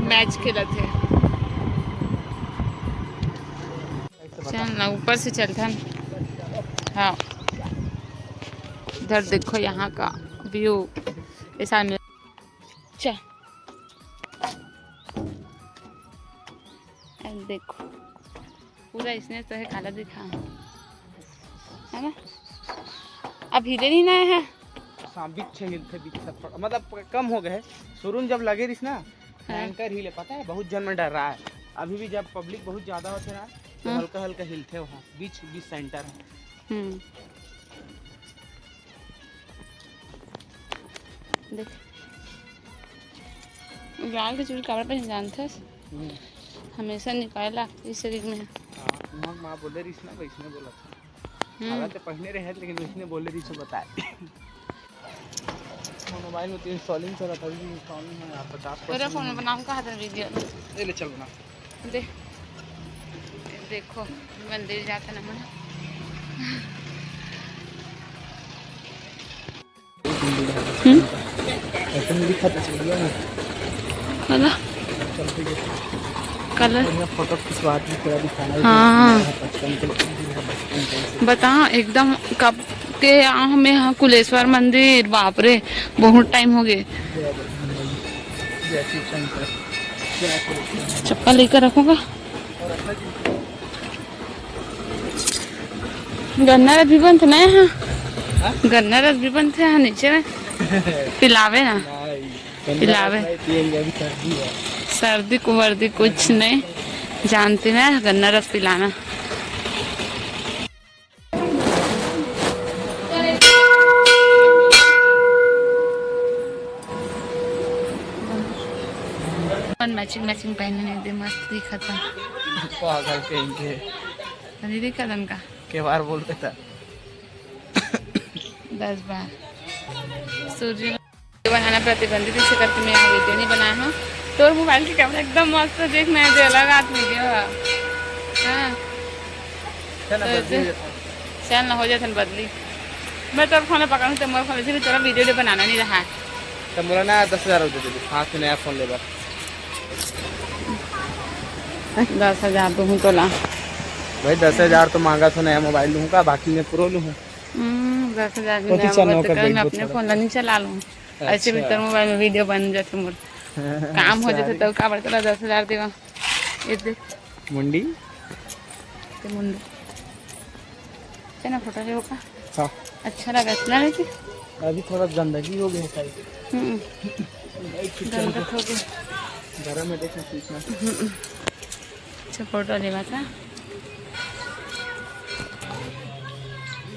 Match खेला थे। चल ना ऊपर से चलता है। हाँ इधर देखो यहाँ का व्यू ऐसा मिल। चल देखो पूरा इसने तो है काला दिखा है ना। अब हिले नहीं नए हैं मतलब कम हो गए। शुरू में जब लगे रही ना भयंकर हिले, पता है बहुत जन में डर रहा है। अभी भी जब पब्लिक बहुत ज्यादा होते ना तो हल्का हल्का हिलते वहाँ बीच सेंटर है। देख लाल के चूड़ी कपड़ा पहन जानते हमेशा निकाला इस शरीर में। माँ बोले रही ना वैसने बोला था। हालांकि पहने रहे लेकिन वैसने बोले रही से बताए। मोबाइल में तो इंस्टॉलिंग चल रहा था, अभी इंस्टॉलिंग है आप 50%। मेरा फोन में बनाऊं कहाँ था वीडियो ले चल बना दे। देखो मंदिर जाता ना मना। कलर फोटो खिंचवा दी थोड़ा दिखाना। हाँ बता एकदम कब के हमें यहाँ कुलेश्वर मंदिर बाप रे बहुत टाइम हो गए। चप्पल लेकर रखूंगा। गन्ना रस भी बनते ना यहाँ। गन्ना रस भी बनते हैं नीचे में पिलावे ना पिलावे। सर्दी को वर्दी कुछ नहीं जानती ना गन्ना रस पिलाना। मैचिंग मैचिंग पहनने दे मस्त दिखा था। पागल कहेंगे नहीं दिखा था उनका के बार बोलते था 10 बार। सूर्य बनाना प्रतिबंधित इसे करके मैं यहाँ वीडियो नहीं बनाया हूँ। तो मोबाइल की कैमरा एकदम मस्त है देख मैं जो अलग आत वीडियो है। हाँ चल ना हो जाता बदली। मैं तो फोन पकड़ूँ तो मोबाइल फोन से भी तेरा वीडियो बनाना नहीं रहा। तो बोला ना 10,000 रुपये दे हाँ से नया फोन लेगा। 10,000 दूँ तो ला भाई 10,000 तो मांगा तो नया मोबाइल लूँगा बाकी मैं प्रो लूँ। 10,000 मैं अपने फोन नहीं चला लूँ। ऐसे भी तेरे मोबाइल में वीडियो बन जाते मोर काम हो जाते तो का बढ़ता 10,000 देगा। ये देख मुंडी मुंडी चल ना फोटो ले होगा। हाँ अच्छा लगा इतना लेके। अभी थोड़ा गंदगी हो गई है गंदगी हो गई घर में देखना सीखना। अच्छा फोटो लेवा था।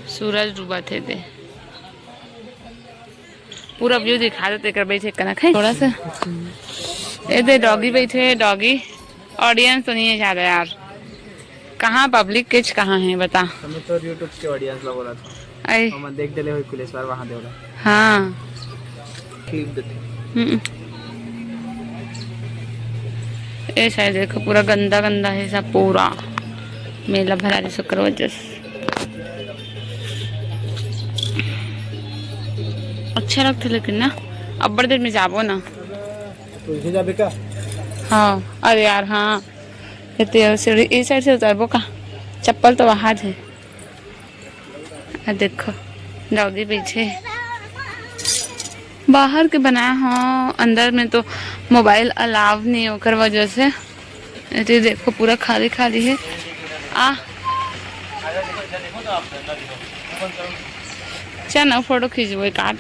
सूरज डूबा थे दे पूरा व्यू दिखा देते कर बैठे कनक है थोड़ा सा। ये दे डॉगी बैठे डॉगी ऑडियंस तो नहीं है ज्यादा यार। कहाँ पब्लिक किच कहाँ है बता। तो यूट्यूब के ऑडियंस लोग बोला था आई हम देख देले होई कुलेश्वर वहां देवला। हाँ क्लिप देते ये शायद देखो पूरा गंदा गंदा है सब पूरा मेला भरा है शुक्रवार। अच्छा लगता लेकिन ना अब बड़ी देर में जाबो ना तो इसे जाबे का। हाँ अरे यार हाँ सीढ़ी इस साइड से उतरबो का चप्पल तो बाहर है। देखो डॉगी पीछे बाहर के बनाया हाँ अंदर में तो मोबाइल अलाव नहीं होकर वजह से। तो देखो पूरा खाली खाली है। चल ना फोटो खींचो एक आठ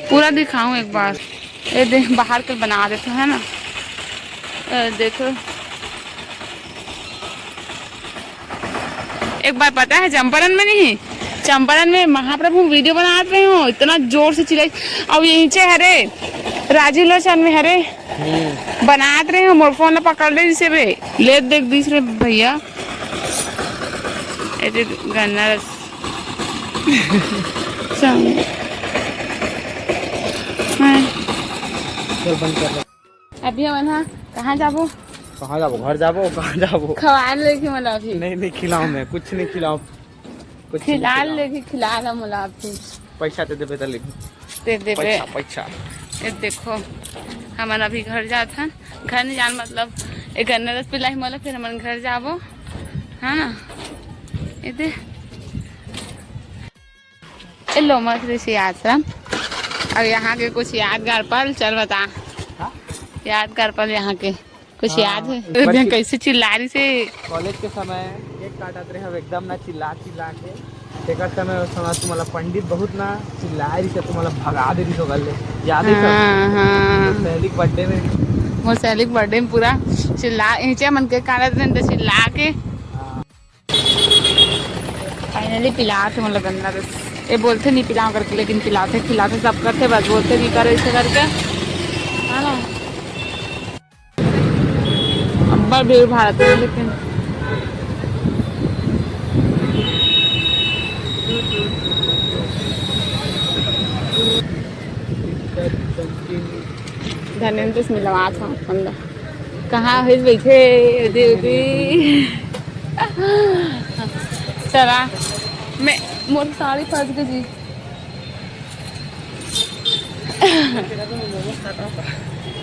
पूरा दिखाऊं एक बार। ये देख बाहर के बना देते है ना। देखो एक बार पता है चंपारण में नहीं चंपारण में महाप्रभु वीडियो बना रहे हो इतना जोर से चिल्लाई और यहीं से हरे राजीव लोचन में हरे बना रहे हो मोर फोन पकड़ ले जिसे बे ले देख दिस रे भैया। गन्ना रस अभी हम कहाँ जाबो घर जाबो कहाँ जाबो खवा लेके मला अभी नहीं खिलाऊं मैं कुछ नहीं खिलाऊं कुछ खिला लेके खिला ला मला अभी पैसा दे देबे त लेके दे दे बे। पैसा ये देखो हमार अभी घर जात हन, घर नहीं जान मतलब एक गन्ना रस पिलाई मोला, फिर हमारे घर जाबो, हाँ ना। ये दे ये लो मत ऋषि आश्रम। और यहाँ के कुछ यादगार पल चल बता। हाँ? यादगार पल यहाँ के कुछ हाँ, याद है? एक बार की- कैसे चिल्ला रही से। कॉलेज के समय केक काटत रहे हम एकदम ना चिल्ला चिल्ला के, तेकर समय उस समय तुम्हाला पंडित बहुत ना चिल्ला रही से, तुम्हाला भगा दे रही तो गले याद है सब। हाँ हाँ पहली बर्थडे में मोर सैलिक बर्थडे में पूरा चिल्ला नीचे मन के काटत रहे तो चिल्ला के फाइनली पिला थे मतलब गंदा रस। ये बोलते नहीं पिलाओ करके, लेकिन पिलाते खिलाते सब करते, बस बोलते नहीं करो ऐसे करके, है ना। अब्बा भीड़ भारत में लेकिन धनेन्द्र से मिलवा था अंदर। कहाँ है बैठे दीदी। चला मैं मोर साड़ी फंस गई जी।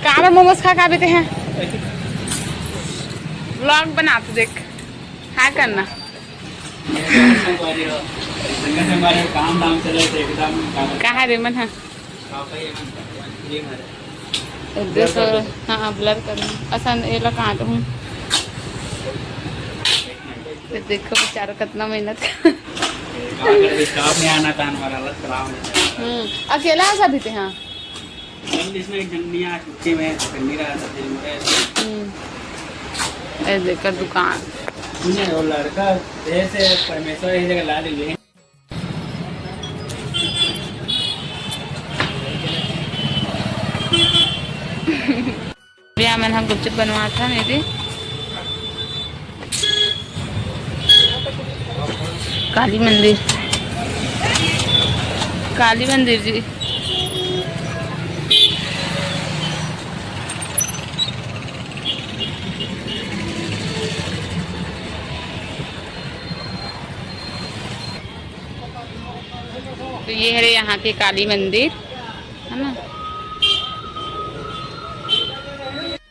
कहाँ मोमोज खा बेते हैं, व्लॉग बनाते देख क्या करना। कहाँ रे मन है एड्रेस और हाँ ब्लर करना पसंद ये लोग कहाँ हूँ। देखो बेचारा कितना मेहनत अकेला है सभी थे। हाँ देखकर दुकान लड़का परमेश्वर एक जगह ला दीजिए। मैंने हम गुपचुप बनवा था मेरे काली मंदिर, काली मंदिर जी। तो ये है यहाँ के काली मंदिर।